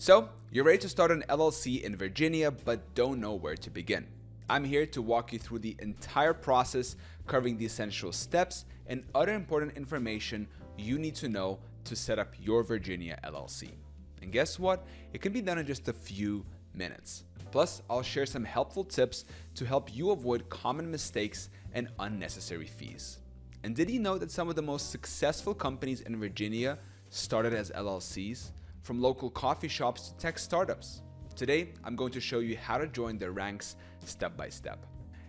So, you're ready to start an LLC in Virginia but don't know where to begin. I'm here to walk you through the entire process, covering the essential steps and other important information you need to know to set up your Virginia LLC. And guess what? It can be done in just a few minutes. Plus, I'll share some helpful tips to help you avoid common mistakes and unnecessary fees. And did you know that some of the most successful companies in Virginia started as LLCs? From local coffee shops to tech startups. Today, I'm going to show you how to join their ranks step by step.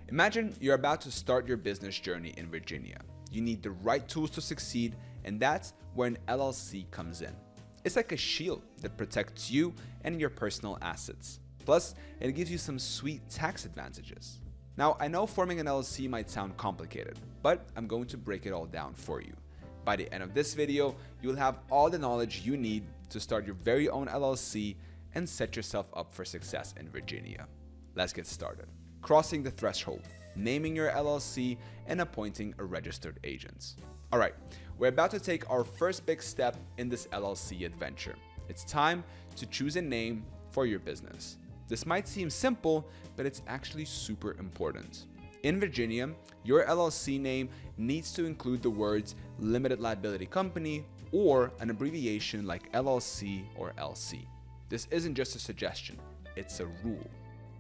Imagine you're about to start your business journey in Virginia. You need the right tools to succeed, and that's where an LLC comes in. It's like a shield that protects you and your personal assets. Plus, it gives you some sweet tax advantages. Now, I know forming an LLC might sound complicated, but I'm going to break it all down for you. By the end of this video, you'll have all the knowledge you need to start your very own LLC and set yourself up for success in Virginia. Let's get started. Crossing the threshold, naming your LLC, and appointing a registered agent. All right, we're about to take our first big step in this LLC adventure. It's time to choose a name for your business. This might seem simple, but it's actually super important. In Virginia, your LLC name needs to include the words Limited Liability Company or an abbreviation like LLC or LC. This isn't just a suggestion, it's a rule.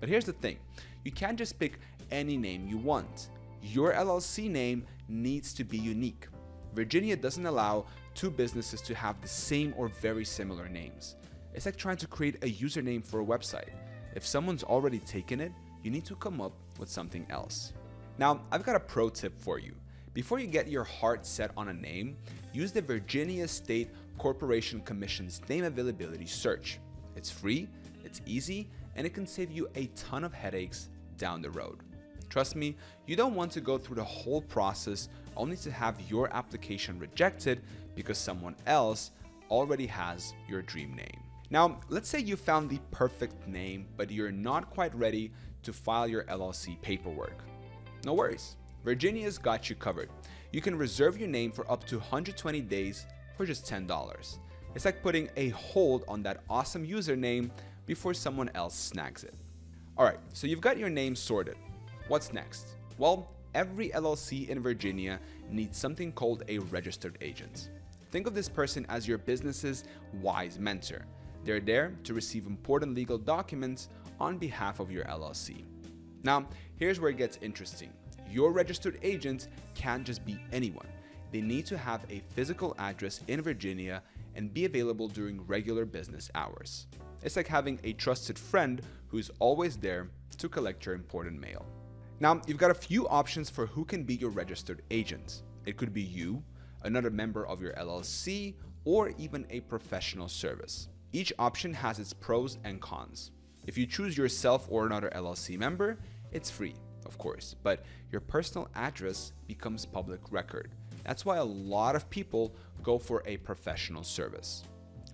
But here's the thing, you can't just pick any name you want. Your LLC name needs to be unique. Virginia doesn't allow two businesses to have the same or very similar names. It's like trying to create a username for a website. If someone's already taken it, you need to come up with something else. Now, I've got a pro tip for you. Before you get your heart set on a name, use the Virginia State Corporation Commission's name availability search. It's free, it's easy, and it can save you a ton of headaches down the road. Trust me, you don't want to go through the whole process only to have your application rejected because someone else already has your dream name. Now, let's say you found the perfect name, but you're not quite ready to file your LLC paperwork. No worries. Virginia's got you covered. You can reserve your name for up to 120 days for just $10. It's like putting a hold on that awesome username before someone else snags it. Alright, so you've got your name sorted. What's next? Well, every LLC in Virginia needs something called a registered agent. Think of this person as your business's wise mentor. They're there to receive important legal documents on behalf of your LLC. Now, here's where it gets interesting. Your registered agent can't just be anyone. They need to have a physical address in Virginia and be available during regular business hours. It's like having a trusted friend who's always there to collect your important mail. Now, you've got a few options for who can be your registered agent. It could be you, another member of your LLC, or even a professional service. Each option has its pros and cons. If you choose yourself or another LLC member, it's free, of course, but your personal address becomes public record. That's why a lot of people go for a professional service.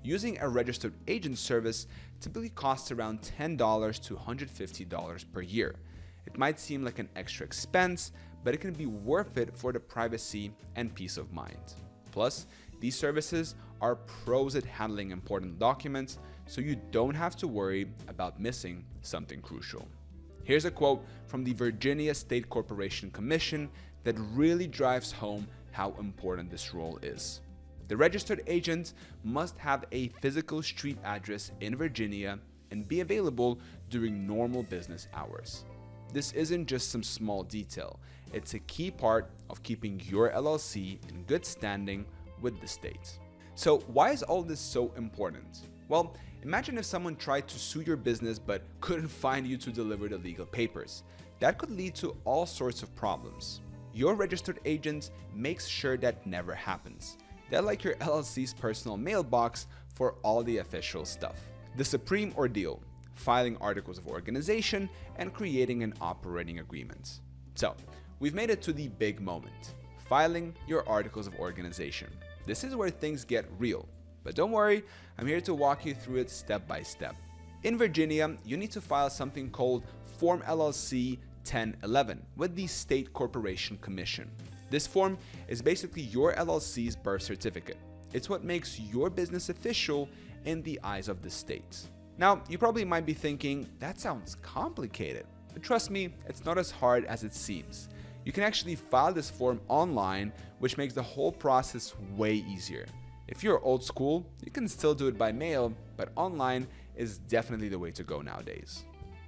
Using a registered agent service typically costs around $10 to $150 per year. It might seem like an extra expense, but it can be worth it for the privacy and peace of mind. Plus, these services are pros at handling important documents, so you don't have to worry about missing something crucial. Here's a quote from the Virginia State Corporation Commission that really drives home how important this role is. The registered agent must have a physical street address in Virginia and be available during normal business hours. This isn't just some small detail, it's a key part of keeping your LLC in good standing with the state. So why is all this so important? Well, imagine if someone tried to sue your business but couldn't find you to deliver the legal papers. That could lead to all sorts of problems. Your registered agent makes sure that never happens. They're like your LLC's personal mailbox for all the official stuff. The supreme ordeal: filing articles of organization and creating an operating agreement. So, we've made it to the big moment: filing your articles of organization. This is where things get real. But don't worry, I'm here to walk you through it step by step. In Virginia, you need to file something called Form LLC 1011 with the State Corporation Commission. This form is basically your LLC's birth certificate. It's what makes your business official in the eyes of the state. Now, you probably might be thinking, that sounds complicated. But trust me, it's not as hard as it seems. You can actually file this form online, which makes the whole process way easier. If you're old school, you can still do it by mail, but online is definitely the way to go nowadays.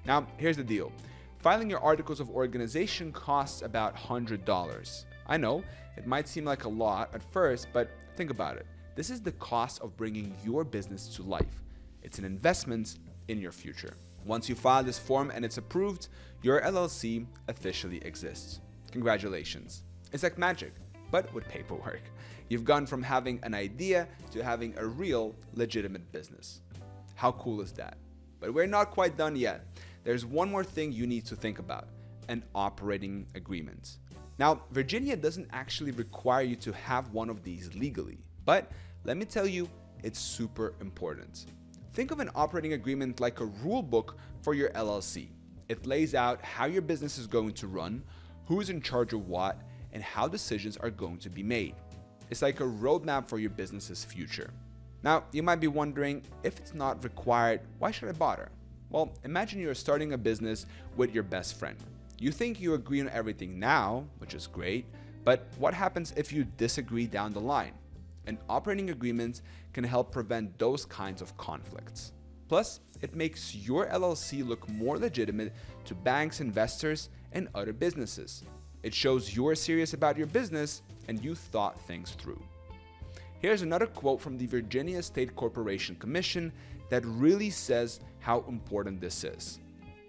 Now, here's the deal. Filing your articles of organization costs about $100. I know, it might seem like a lot at first, but think about it. This is the cost of bringing your business to life. It's an investment in your future. Once you file this form and it's approved, your LLC officially exists. Congratulations. It's like magic, but with paperwork. You've gone from having an idea to having a real, legitimate business. How cool is that? But we're not quite done yet. There's one more thing you need to think about: an operating agreement. Now, Virginia doesn't actually require you to have one of these legally, but let me tell you, it's super important. Think of an operating agreement like a rule book for your LLC. It lays out how your business is going to run, who's in charge of what, and how decisions are going to be made. It's like a roadmap for your business's future. Now, you might be wondering, if it's not required, why should I bother? Well, imagine you're starting a business with your best friend. You think you agree on everything now, which is great, but what happens if you disagree down the line? An operating agreement can help prevent those kinds of conflicts. Plus, it makes your LLC look more legitimate to banks, investors, and other businesses. It shows you're serious about your business and you thought things through. Here's another quote from the Virginia State Corporation Commission that really says how important this is.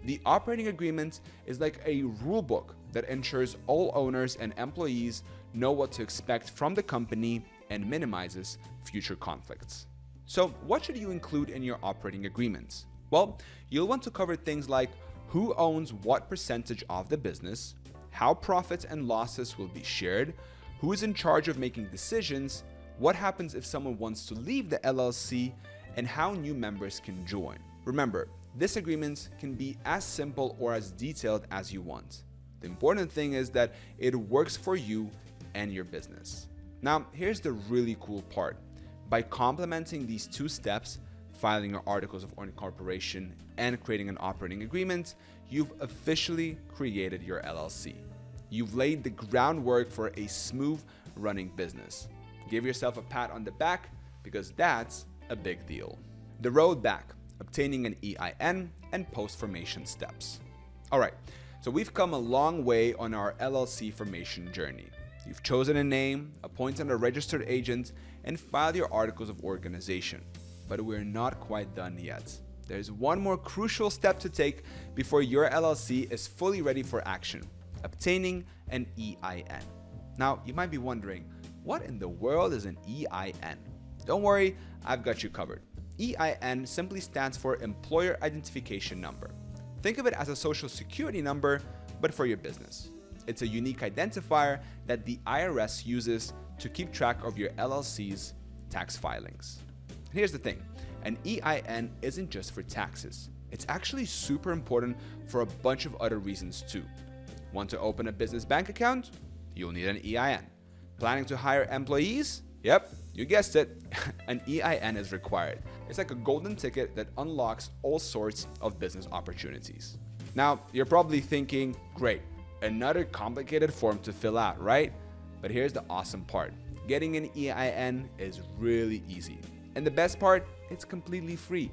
The operating agreement is like a rule book that ensures all owners and employees know what to expect from the company and minimizes future conflicts. So, what should you include in your operating agreements? Well, you'll want to cover things like who owns what percentage of the business, how profits and losses will be shared, who is in charge of making decisions, what happens if someone wants to leave the LLC, and how new members can join. Remember, this agreement can be as simple or as detailed as you want. The important thing is that it works for you and your business. Now, here's the really cool part. By complementing these two steps, filing your articles of incorporation and creating an operating agreement, you've officially created your LLC. You've laid the groundwork for a smooth running business. Give yourself a pat on the back because that's a big deal. The road back: obtaining an EIN and post-formation steps. All right, so we've come a long way on our LLC formation journey. You've chosen a name, appointed a registered agent, and filed your articles of organization. But we're not quite done yet. There's one more crucial step to take before your LLC is fully ready for action: obtaining an EIN. Now, you might be wondering, what in the world is an EIN? Don't worry, I've got you covered. EIN simply stands for Employer Identification Number. Think of it as a social security number, but for your business. It's a unique identifier that the IRS uses to keep track of your LLC's tax filings. Here's the thing, an EIN isn't just for taxes. It's actually super important for a bunch of other reasons too. Want to open a business bank account? You'll need an EIN. Planning to hire employees? Yep, you guessed it, an EIN is required. It's like a golden ticket that unlocks all sorts of business opportunities. Now, you're probably thinking, great, another complicated form to fill out, right? But here's the awesome part. Getting an EIN is really easy. And the best part, it's completely free.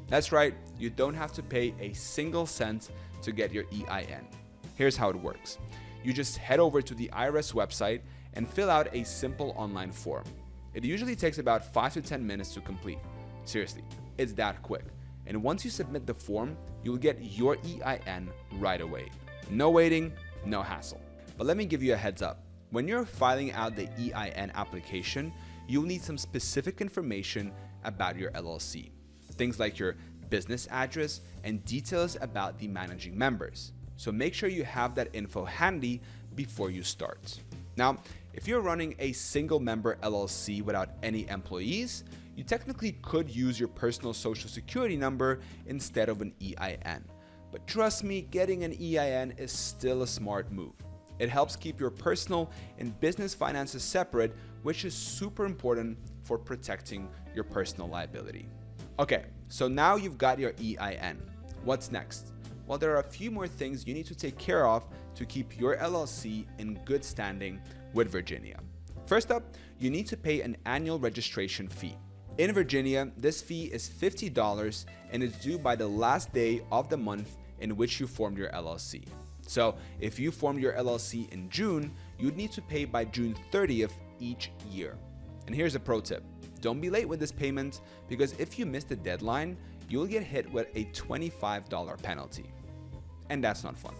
That's right, you don't have to pay a single cent to get your EIN. Here's how it works. You just head over to the IRS website and fill out a simple online form. It usually takes about 5 to 10 minutes to complete. Seriously, it's that quick. And once you submit the form, you'll get your EIN right away. No waiting, no hassle. But let me give you a heads up. When you're filing out the EIN application, you'll need some specific information about your LLC. Things like your business address and details about the managing members. So make sure you have that info handy before you start. Now, if you're running a single member LLC without any employees, you technically could use your personal social security number instead of an EIN. But trust me, getting an EIN is still a smart move. It helps keep your personal and business finances separate, which is super important for protecting your personal liability. Okay, so now you've got your EIN. What's next? Well, there are a few more things you need to take care of to keep your LLC in good standing with Virginia. First up, you need to pay an annual registration fee. In Virginia, this fee is $50 and is due by the last day of the month in which you formed your LLC. So if you formed your LLC in June, you'd need to pay by June 30th each year. And here's a pro tip. Don't be late with this payment, because if you miss the deadline, you'll get hit with a $25 penalty. And that's not fun.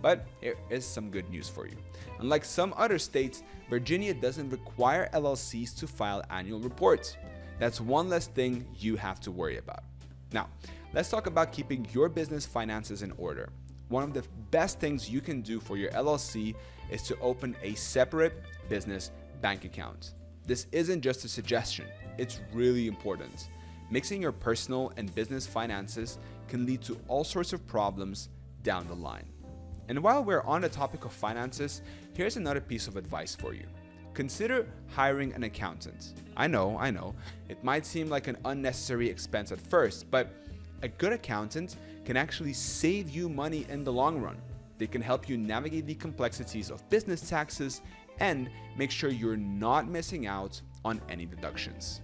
But here is some good news for you. Unlike some other states, Virginia doesn't require LLCs to file annual reports. That's one less thing you have to worry about. Now, let's talk about keeping your business finances in order. One of the best things you can do for your LLC is to open a separate business bank account. This isn't just a suggestion, it's really important. Mixing your personal and business finances can lead to all sorts of problems down the line. And while we're on the topic of finances, here's another piece of advice for you. Consider hiring an accountant. I know, it might seem like an unnecessary expense at first, but a good accountant can actually save you money in the long run. They can help you navigate the complexities of business taxes and make sure you're not missing out on any deductions.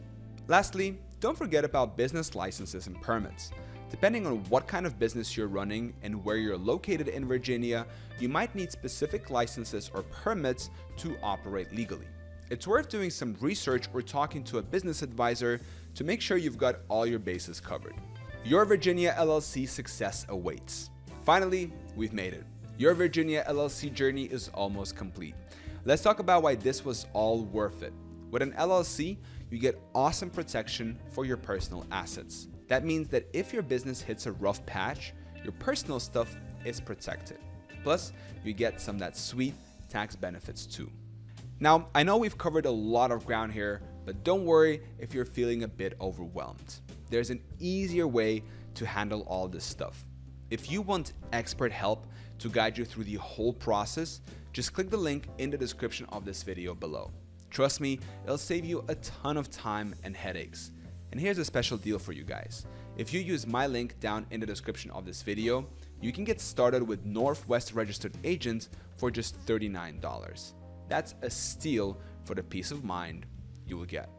Lastly, don't forget about business licenses and permits. Depending on what kind of business you're running and where you're located in Virginia, you might need specific licenses or permits to operate legally. It's worth doing some research or talking to a business advisor to make sure you've got all your bases covered. Your Virginia LLC success awaits. Finally, we've made it. Your Virginia LLC journey is almost complete. Let's talk about why this was all worth it. With an LLC, you get awesome protection for your personal assets. That means that if your business hits a rough patch, your personal stuff is protected. Plus, you get some of that sweet tax benefits too. Now, I know we've covered a lot of ground here, but don't worry if you're feeling a bit overwhelmed. There's an easier way to handle all this stuff. If you want expert help to guide you through the whole process, just click the link in the description of this video below. Trust me, it'll save you a ton of time and headaches. And here's a special deal for you guys. If you use my link down in the description of this video, you can get started with Northwest Registered Agents for just $39. That's a steal for the peace of mind you will get.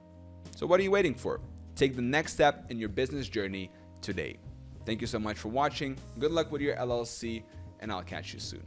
So what are you waiting for? Take the next step in your business journey today. Thank you so much for watching. Good luck with your LLC, and I'll catch you soon.